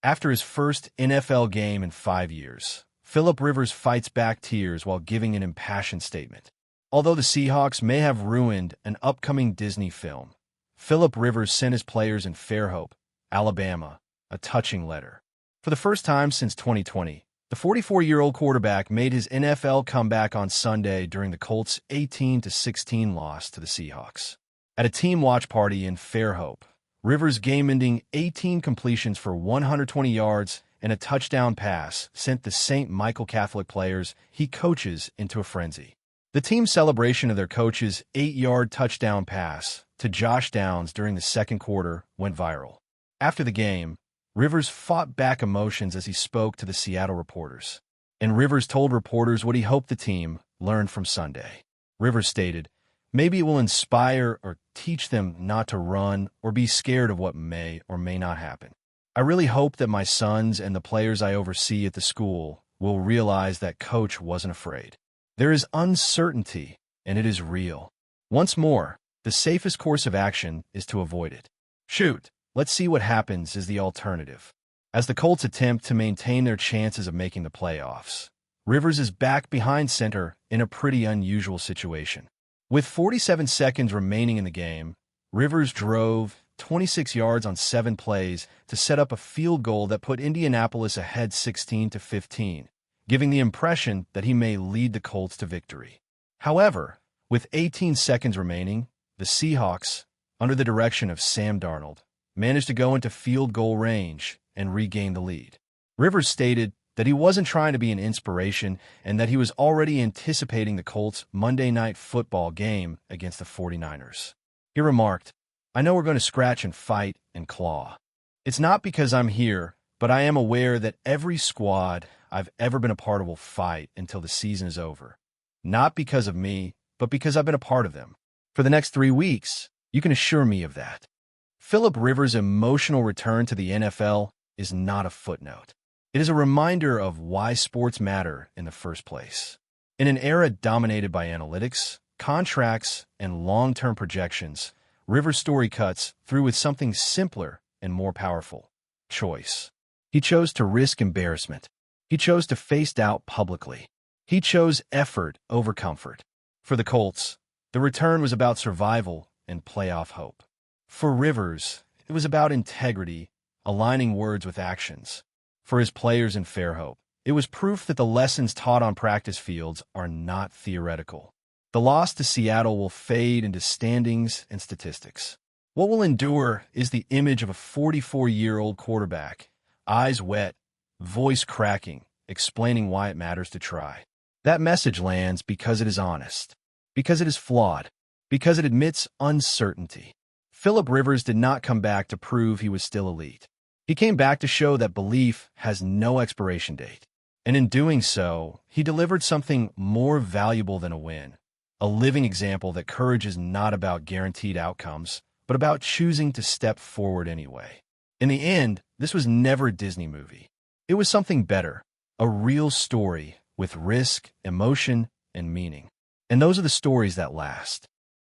After his first NFL game in 5 years, Philip Rivers fights back tears while giving an impassioned statement. Although the Seahawks may have ruined an upcoming Disney film, Philip Rivers sent his players in Fairhope, Alabama, a touching letter. For the first time since 2020, the 44-year-old quarterback made his NFL comeback on Sunday during the Colts' 18-16 loss to the Seahawks. At a team watch party in Fairhope, Rivers' game-ending 18 completions for 120 yards and a touchdown pass sent the St. Michael Catholic players he coaches into a frenzy. The team's celebration of their coach's 8-yard touchdown pass to Josh Downs during the second quarter went viral. After the game, Rivers fought back emotions as he spoke to the Seattle reporters. And Rivers told reporters what he hoped the team learned from Sunday. Rivers stated, "Maybe it will inspire or teach them not to run or be scared of what may or may not happen. I really hope that my sons and the players I oversee at the school will realize that Coach wasn't afraid. There is uncertainty, and it is real. Once more, the safest course of action is to avoid it. Shoot, let's see what happens is the alternative." As the Colts attempt to maintain their chances of making the playoffs, Rivers is back behind center in a pretty unusual situation. With 47 seconds remaining in the game, Rivers drove 26 yards on 7 plays to set up a field goal that put Indianapolis ahead 16-15, giving the impression that he may lead the Colts to victory. However, with 18 seconds remaining, the Seahawks, under the direction of Sam Darnold, managed to go into field goal range and regain the lead. Rivers stated that he wasn't trying to be an inspiration and that he was already anticipating the Colts' Monday Night Football game against the 49ers. He remarked, "I know we're going to scratch and fight and claw. It's not because I'm here, but I am aware that every squad I've ever been a part of will fight until the season is over. Not because of me, but because I've been a part of them. For the next 3 weeks, you can assure me of that." Philip Rivers' emotional return to the NFL is not a footnote. It is a reminder of why sports matter in the first place. In an era dominated by analytics, contracts, and long-term projections, Rivers' story cuts through with something simpler and more powerful: choice. He chose to risk embarrassment. He chose to face doubt publicly. He chose effort over comfort. For the Colts, the return was about survival and playoff hope. For Rivers, it was about integrity, aligning words with actions. For his players in Fairhope, it was proof that the lessons taught on practice fields are not theoretical. The loss to Seattle will fade into standings and statistics. What will endure is the image of a 44-year-old quarterback, eyes wet, voice cracking, explaining why it matters to try. That message lands because it is honest, because it is flawed, because it admits uncertainty. Philip Rivers did not come back to prove he was still elite. He came back to show that belief has no expiration date. And in doing so, he delivered something more valuable than a win: a living example that courage is not about guaranteed outcomes, but about choosing to step forward anyway. In the end, this was never a Disney movie. It was something better, a real story with risk, emotion, and meaning. And those are the stories that last.